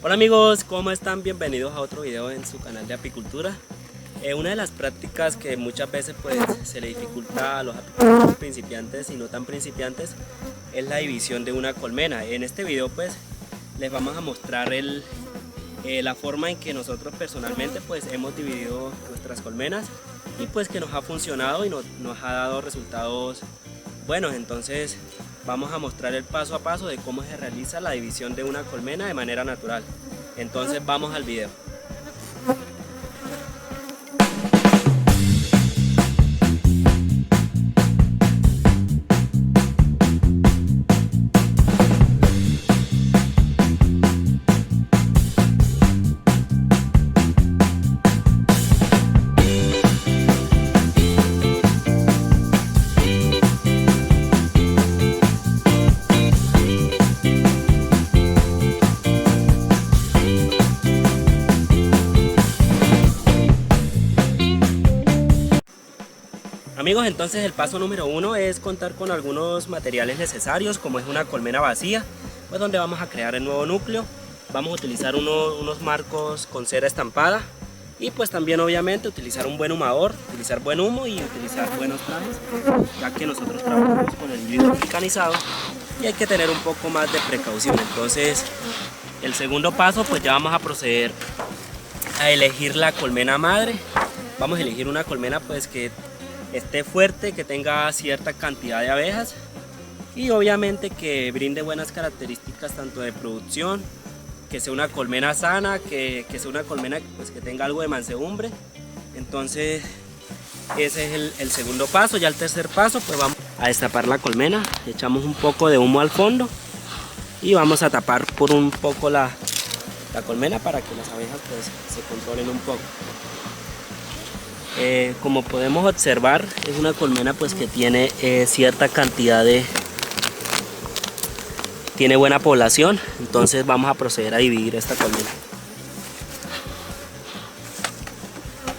Hola amigos, ¿cómo están? Bienvenidos a otro video en su canal de apicultura. Una de las prácticas que muchas veces se le dificulta a los apicultores principiantes y no tan principiantes es la división de una colmena. En este video les vamos a mostrar la forma en que nosotros personalmente hemos dividido nuestras colmenas y que nos ha funcionado y nos ha dado resultados buenos. Entonces vamos a mostrar el paso a paso de cómo se realiza la división de una colmena de manera natural. Entonces vamos al video. Amigos, entonces el paso número 1 es contar con algunos materiales necesarios, como es una colmena vacía, donde vamos a crear el nuevo núcleo. Vamos a utilizar unos marcos con cera estampada y también obviamente utilizar un buen humador, utilizar buen humo y utilizar buenos trajes, ya que nosotros trabajamos con el vidrio vulcanizado y hay que tener un poco más de precaución. Entonces el segundo paso ya vamos a proceder a elegir la colmena madre. Vamos a elegir una colmena que esté fuerte, que tenga cierta cantidad de abejas y obviamente que brinde buenas características tanto de producción, que sea una colmena sana, que sea una colmena que tenga algo de mansedumbre. Entonces ese es el segundo paso. Ya el tercer paso vamos a destapar la colmena, echamos un poco de humo al fondo y vamos a tapar por un poco la colmena para que las abejas se controlen un poco. Como podemos observar, es una colmena que tiene cierta cantidad tiene buena población. Entonces vamos a proceder a dividir esta colmena.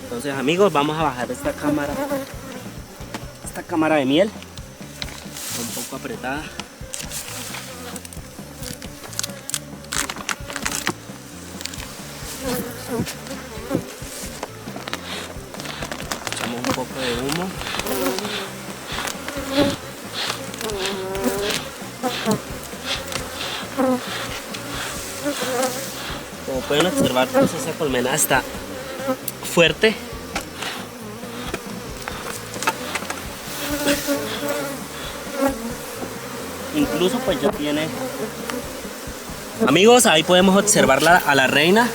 Entonces amigos, vamos a bajar esta cámara de miel un poco apretada. Un poco de humo. Como pueden observar, esa colmena está fuerte. Incluso ya tiene. Amigos, ahí podemos observar a la reina.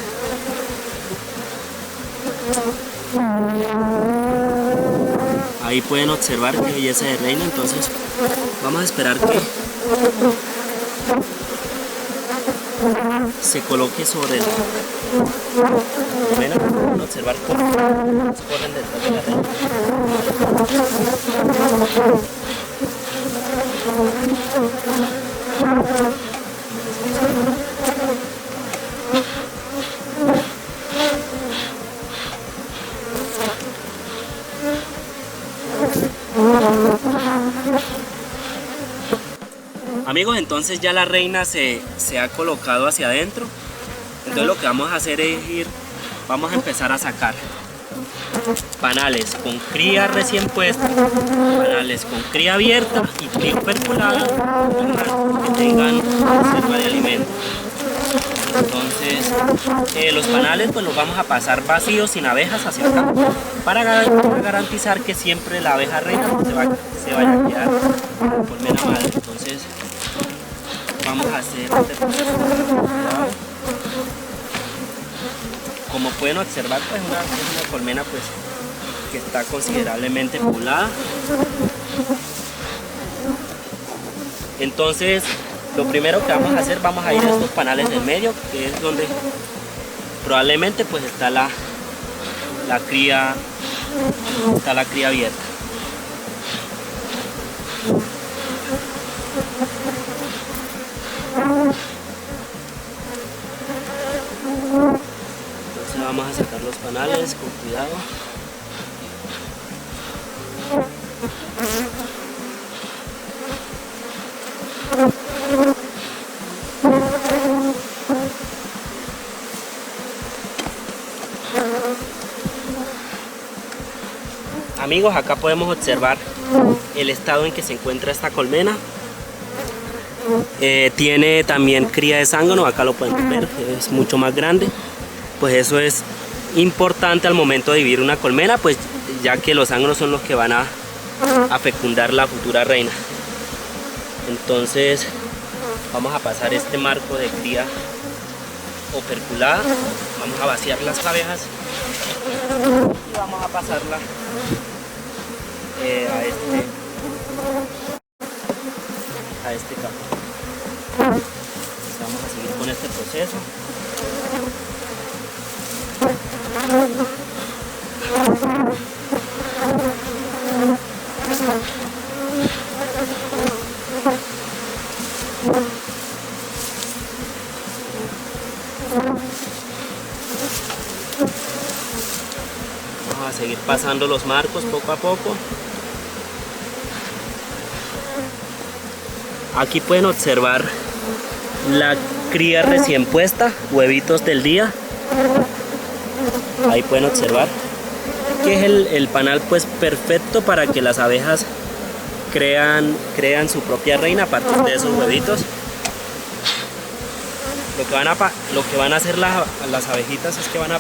Ahí pueden observar qué belleza de reina. Entonces vamos a esperar que se coloque sobre la colmena. Pueden observar cómo corren detrás de la reina. Amigos, entonces ya la reina se ha colocado hacia adentro. Entonces lo que vamos a hacer es vamos a empezar a sacar panales con cría recién puesta, panales con cría abierta y cría operculada, que tengan reserva de alimento. Entonces los panales los vamos a pasar vacíos, sin abejas, hacia acá, para garantizar que siempre la abeja reina se vaya a quedar con la colmena madre. Entonces vamos a hacer este proceso con cuidado. Como pueden observar, es una colmena que está considerablemente poblada. Entonces lo primero que vamos a hacer, vamos a ir a estos panales del medio, que es donde probablemente está la cría abierta. Entonces vamos a sacar los panales con cuidado. Amigos, acá podemos observar el estado en que se encuentra esta colmena. Tiene también cría de zángano, acá lo podemos ver, es mucho más grande. Pues eso es importante al momento de vivir una colmena, pues ya que los zánganos son los que van a fecundar la futura reina. Entonces vamos a pasar este marco de cría operculada, vamos a vaciar las abejas y vamos a pasarla a este campo. Vamos a seguir con este proceso. Vamos a seguir pasando los marcos poco a poco. Aquí pueden observar la cría recién puesta, huevitos del día. Ahí pueden observar que es el panal pues perfecto para que las abejas crean su propia reina a partir de esos huevitos. Lo que van a hacer las abejitas es que van a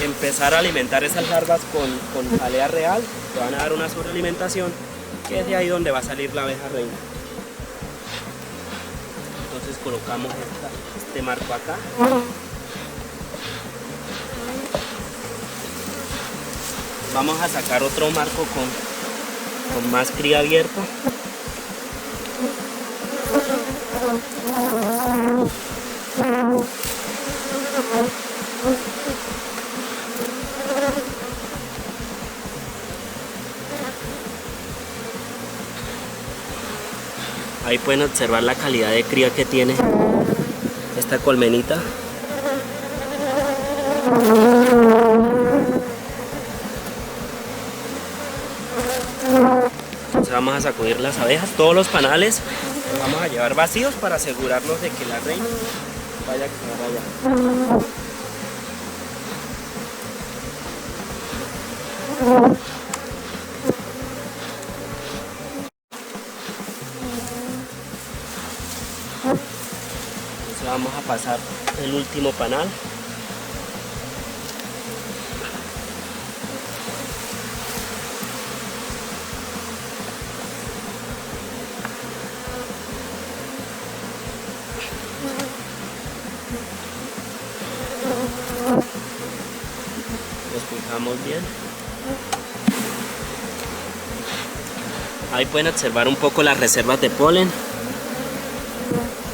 empezar a alimentar esas larvas con jalea real, que van a dar una sobrealimentación, que es de ahí donde va a salir la abeja reina. Entonces colocamos este marco acá. Vamos a sacar otro marco con más cría abierta. Ahí pueden observar la calidad de cría que tiene esta colmenita. Entonces vamos a sacudir las abejas. Todos los panales los vamos a llevar vacíos para asegurarnos de que la reina vaya a quedar allá. Entonces vamos a pasar el último panal. Los fijamos bien. Ahí pueden observar un poco las reservas de polen.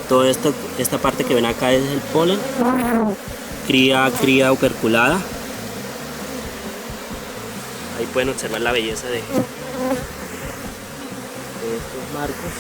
Todo esto, esta parte que ven acá es el polen. Cría operculada. Ahí pueden observar la belleza de estos marcos.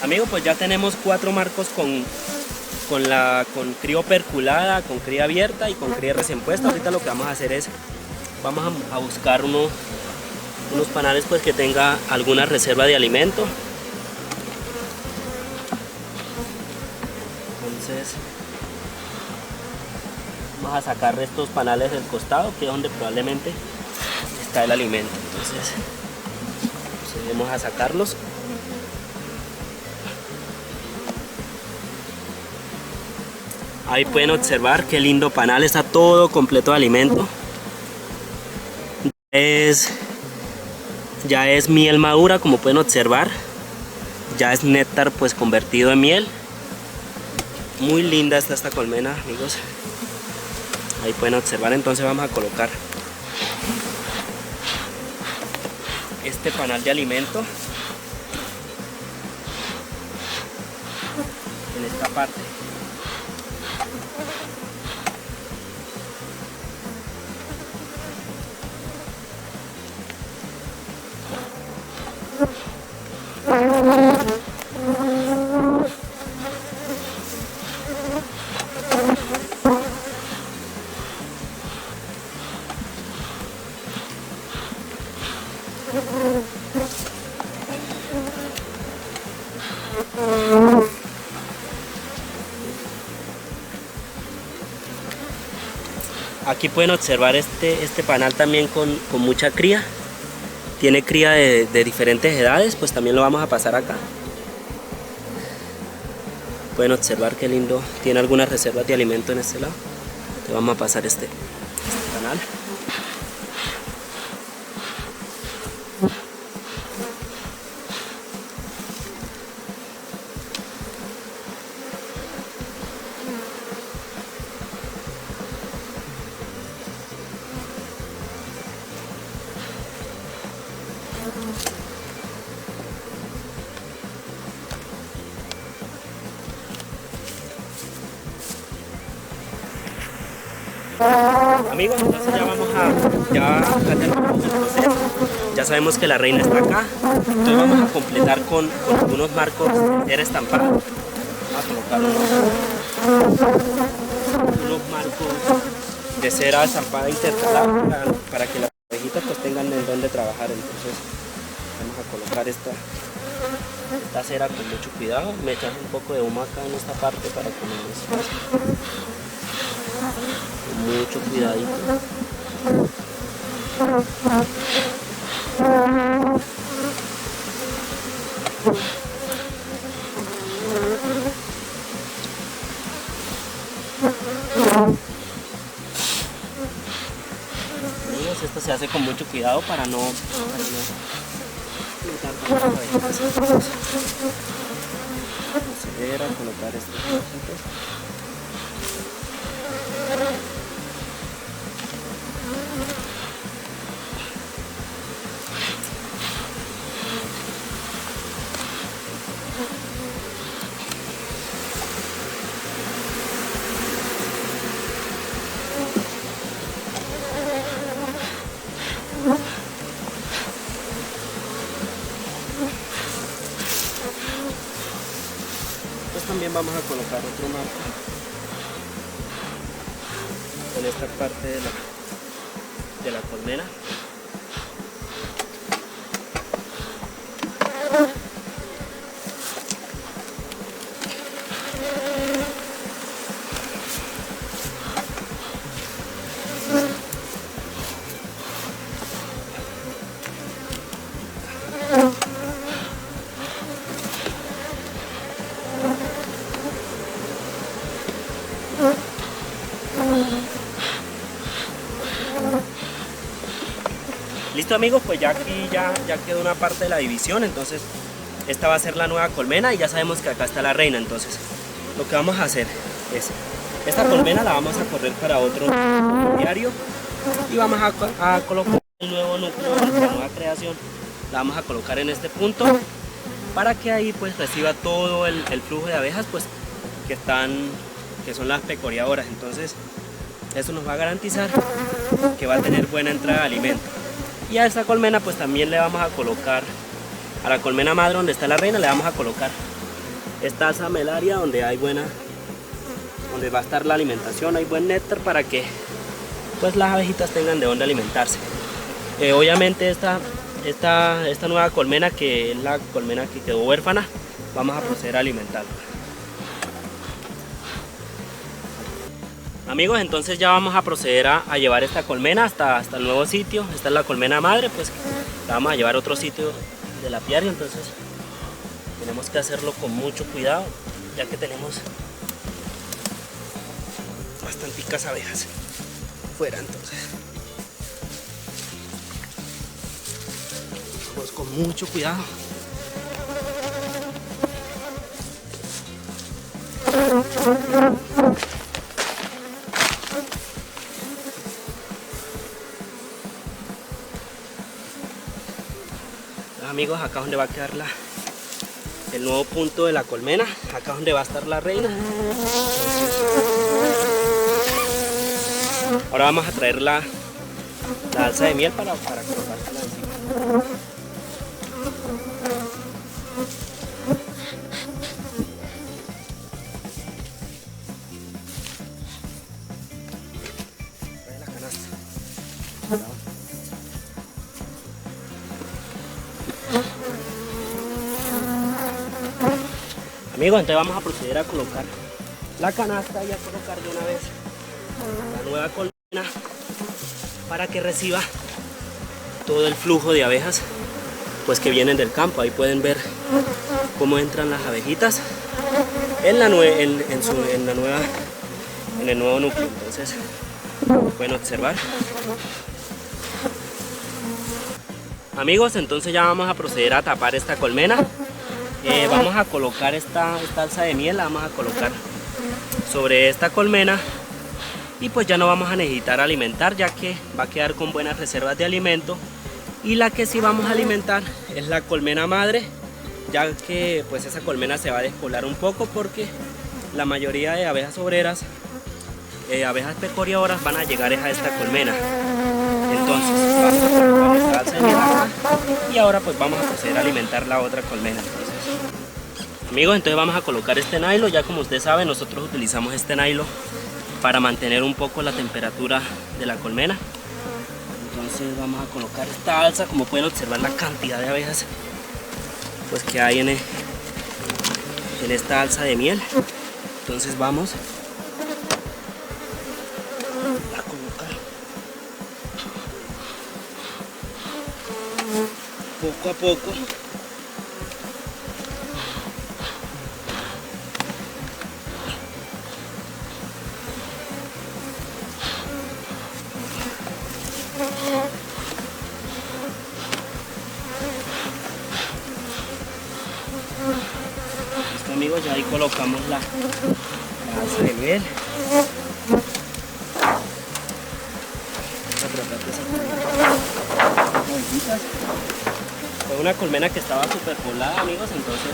Amigos, pues ya tenemos 4 marcos con cría operculada, con cría abierta y con cría recién puesta. Ahorita lo que vamos a hacer es, vamos a buscar unos panales pues que tenga alguna reserva de alimento. Entonces vamos a sacar estos panales del costado, que es donde probablemente está el alimento. Entonces procedemos a sacarlos. Ahí pueden observar qué lindo panal, está todo completo de alimento. Ya es miel madura, como pueden observar. Ya es néctar pues convertido en miel. Muy linda está esta colmena, amigos. Ahí pueden observar. Entonces vamos a colocar este panal de alimento en esta parte. Aquí pueden observar este panal también con mucha cría. Tiene cría de diferentes edades, pues también lo vamos a pasar acá. Pueden observar qué lindo, tiene algunas reservas de alimento en este lado. Te vamos a pasar este panal. Amigos, entonces acá terminamos el proceso. Ya sabemos que la reina está acá. Entonces vamos a completar con algunos marcos de cera estampada. Vamos a colocar unos marcos de cera estampada intercalada para que las abejitas pues tengan en dónde trabajar. Entonces vamos a colocar esta cera con mucho cuidado. Me echas un poco de humo acá en esta parte para que no nos pase. Con mucho cuidadito. Amigos, esto se hace con mucho cuidado para no colocar estos puntos. Pues también vamos a colocar otro marco en esta parte de la colmena. Listo amigos, pues ya aquí ya quedó una parte de la división. Entonces esta va a ser la nueva colmena y ya sabemos que acá está la reina. Entonces lo que vamos a hacer es, esta colmena la vamos a correr para otro diario y vamos a colocar el nuevo núcleo de la nueva creación. La vamos a colocar en este punto para que ahí pues reciba todo el flujo de abejas pues que son las pecoriadoras. Entonces eso nos va a garantizar que va a tener buena entrada de alimento. Y a esta colmena pues también le vamos a colocar, a la colmena madre donde está la reina le vamos a colocar esta azamelaria donde va a estar la alimentación, hay buen néctar para que pues las abejitas tengan de dónde alimentarse. Obviamente esta nueva colmena, que es la colmena que quedó huérfana, vamos a proceder a alimentarla. Amigos, entonces ya vamos a proceder a llevar esta colmena hasta el nuevo sitio. Esta es la colmena madre, pues la vamos a llevar a otro sitio del apiario. Entonces tenemos que hacerlo con mucho cuidado, ya que tenemos bastanticas abejas fuera. Entonces vamos con mucho cuidado. Amigos, acá es donde va a quedar el nuevo punto de la colmena, acá es donde va a estar la reina. Ahora vamos a traer la alza de miel para colocársela encima. Trae la canasta. Amigos, entonces vamos a proceder a colocar la canasta y a colocar de una vez la nueva colmena. para que reciba todo el flujo de abejas pues que vienen del campo. Ahí pueden ver cómo entran las abejitas en el nuevo núcleo. Entonces pueden observar. Amigos, entonces ya vamos a proceder a tapar esta colmena. Vamos a colocar esta alza de miel, la vamos a colocar sobre esta colmena y pues ya no vamos a necesitar alimentar, ya que va a quedar con buenas reservas de alimento. Y la que sí vamos a alimentar es la colmena madre, ya que pues esa colmena se va a despoblar un poco porque la mayoría de abejas obreras, abejas pecorioras, van a llegar a esta colmena. Entonces vamos a colocar esta alza de miel acá y ahora pues vamos a proceder a alimentar la otra colmena. Amigos, entonces vamos a colocar este nylon. Ya como ustedes saben, nosotros utilizamos este nylon para mantener un poco la temperatura de la colmena. Entonces vamos a colocar esta alza. Como pueden observar, la cantidad de abejas pues que hay en esta alza de miel. Entonces vamos a colocar poco a poco. Listo, amigos, ya ahí colocamos la alza de miel. Vamos a tratar de sacar abejitas. Fue una colmena que estaba súper poblada, amigos, entonces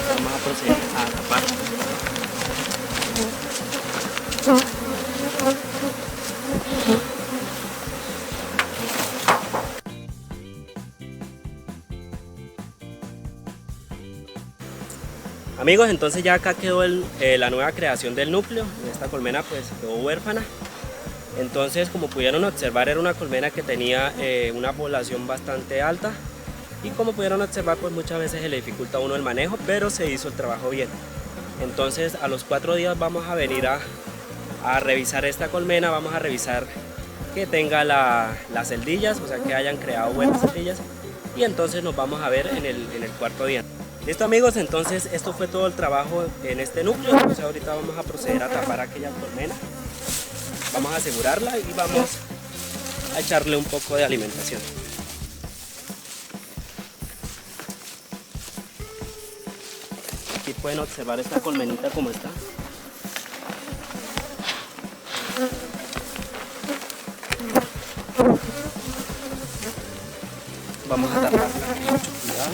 vamos a proceder a tapar. Amigos, entonces ya acá quedó la nueva creación del núcleo. Esta colmena pues quedó huérfana. Entonces, como pudieron observar, era una colmena que tenía una población bastante alta. Y como pudieron observar, pues muchas veces se le dificulta a uno el manejo, pero se hizo el trabajo bien. Entonces a los 4 días vamos a venir a revisar esta colmena. Vamos a revisar que tenga las celdillas, o sea que hayan creado buenas celdillas. Y entonces nos vamos a ver en el 4.º día. Listo, amigos, entonces esto fue todo el trabajo en este núcleo. Entonces ahorita vamos a proceder a tapar aquella colmena. Vamos a asegurarla y vamos a echarle un poco de alimentación. Aquí pueden observar esta colmenita como está. Vamos a taparla con mucho cuidado.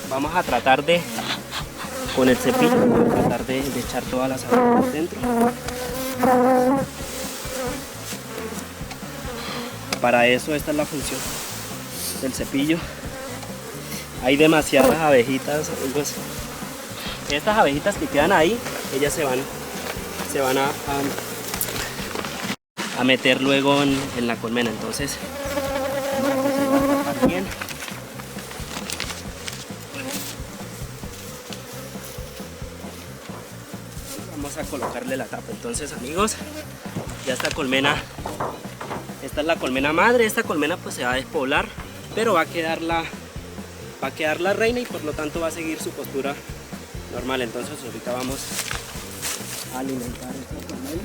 Vamos a tratar de, con el cepillo, vamos a tratar de echar todas las abejas dentro. Para eso esta es la función del cepillo. Hay demasiadas abejitas, amigos. Estas abejitas que quedan ahí, ellas se van a meter luego en la colmena. Entonces vamos a tapar bien. Vamos a colocarle la tapa. Entonces, amigos, ya esta colmena, esta es la colmena madre. Esta colmena pues se va a despoblar, pero va a quedar la reina y por lo tanto va a seguir su postura normal. Entonces ahorita vamos a alimentar esta colmena.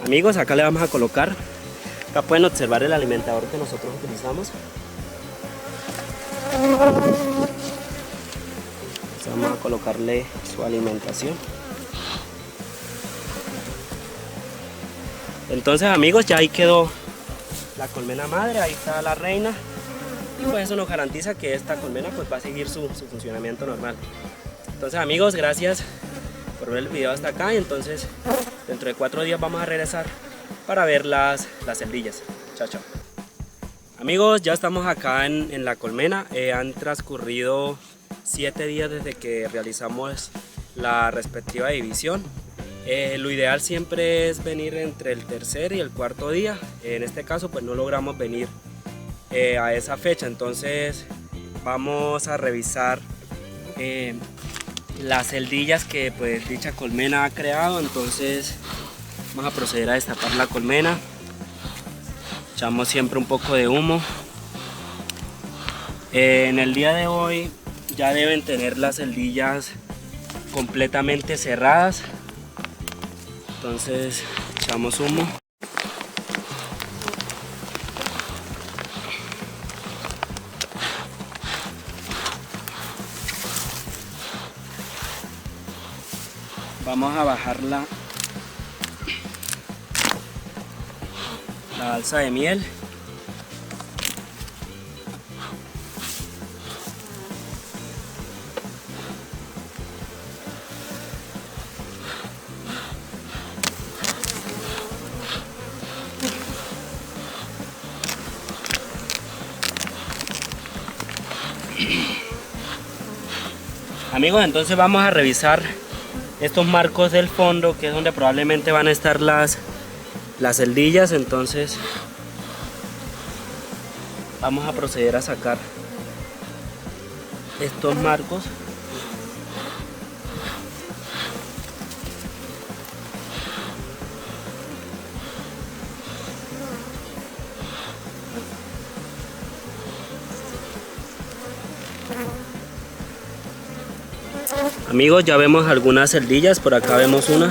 Amigos, acá le vamos a colocar, acá pueden observar el alimentador que nosotros utilizamos. Vamos a colocarle su alimentación. Entonces, amigos, ya ahí quedó la colmena madre, ahí está la reina. y pues eso nos garantiza que esta colmena pues va a seguir su funcionamiento normal. Entonces amigos, gracias por ver el video hasta acá, y entonces dentro de 4 días vamos a regresar para ver las celdillas. Chao, chao. Amigos, ya estamos acá en la colmena. Han transcurrido 7 días desde que realizamos la respectiva división. Lo ideal siempre es venir entre el tercer y el cuarto día. En este caso pues no logramos venir a esa fecha, entonces vamos a revisar las celdillas que pues dicha colmena ha creado. Entonces vamos a proceder a destapar la colmena. Echamos siempre un poco de humo. En el día de hoy ya deben tener las celdillas completamente cerradas. Entonces echamos humo. Vamos a bajar la alza de miel. Amigos, entonces vamos a revisar estos marcos del fondo, que es donde probablemente van a estar las celdillas. Entonces vamos a proceder a sacar estos marcos. Amigos, ya vemos algunas celdillas, por acá vemos una.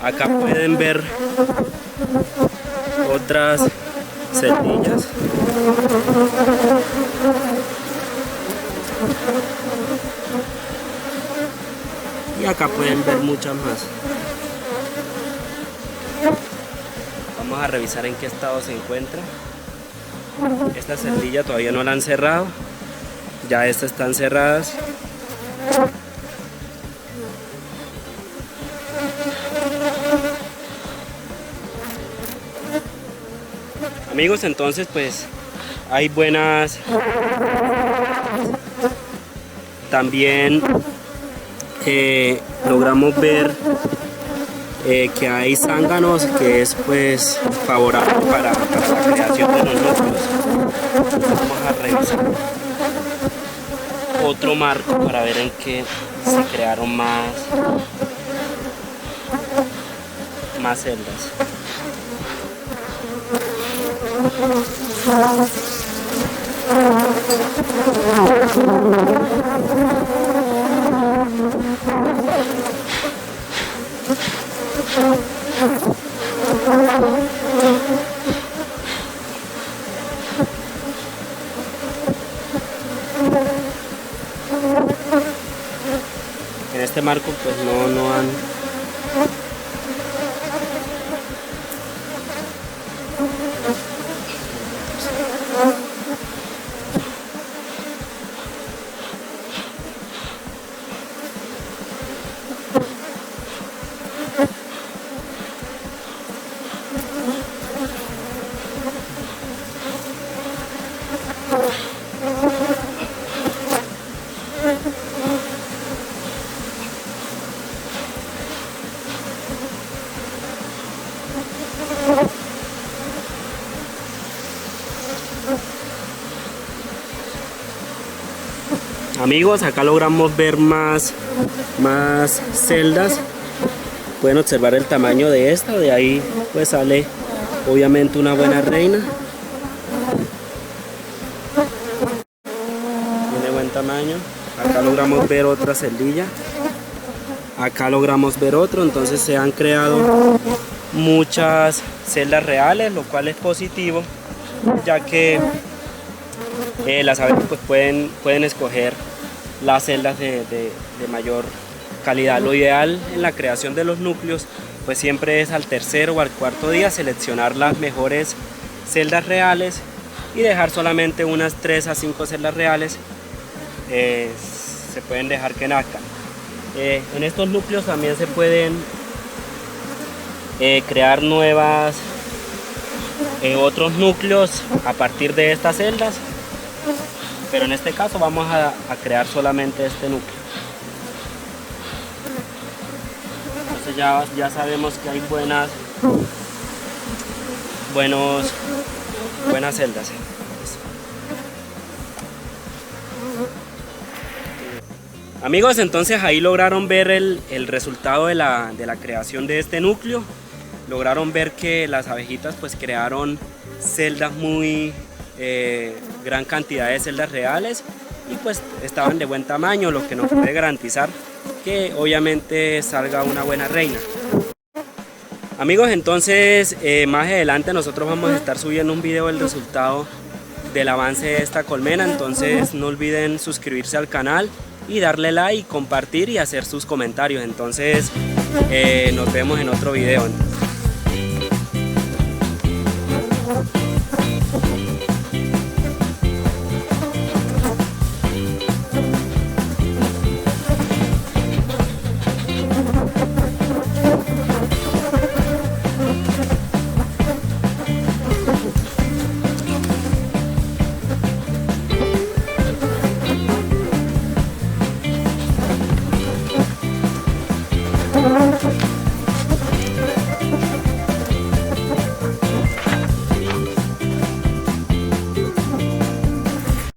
Acá pueden ver otras celdillas. Y acá pueden ver muchas más. Vamos a revisar en qué estado se encuentra. Esta celdilla todavía no la han cerrado. Ya estas están cerradas. Amigos, entonces pues hay buenas. También logramos ver que hay zánganos, que es pues favorable para la creación de los núcleos. Vamos a revisar otro marco para ver en qué se crearon más celdas. En este marco pues no han. Amigos, acá logramos ver más celdas. Pueden observar el tamaño de esta. De ahí pues sale obviamente una buena reina. Tiene buen tamaño. Acá logramos ver otra celdilla. Acá logramos ver otro. Entonces se han creado muchas celdas reales, lo cual es positivo, ya que las abejas pues pueden escoger las celdas de mayor calidad. Lo ideal en la creación de los núcleos pues siempre es al tercer o al cuarto día seleccionar las mejores celdas reales y dejar solamente unas 3 a 5 celdas reales, se pueden dejar que nazcan. En estos núcleos también se pueden crear otros núcleos a partir de estas celdas, pero en este caso vamos a crear solamente este núcleo. Entonces ya sabemos que hay buenas celdas. Amigos, entonces ahí lograron ver el resultado de la creación de este núcleo. Lograron ver que las abejitas pues crearon celdas gran cantidad de celdas reales y pues estaban de buen tamaño, lo que nos puede garantizar que obviamente salga una buena reina. Amigos, entonces más adelante nosotros vamos a estar subiendo un video del resultado del avance de esta colmena, entonces no olviden suscribirse al canal y darle like, compartir y hacer sus comentarios. Entonces nos vemos en otro video.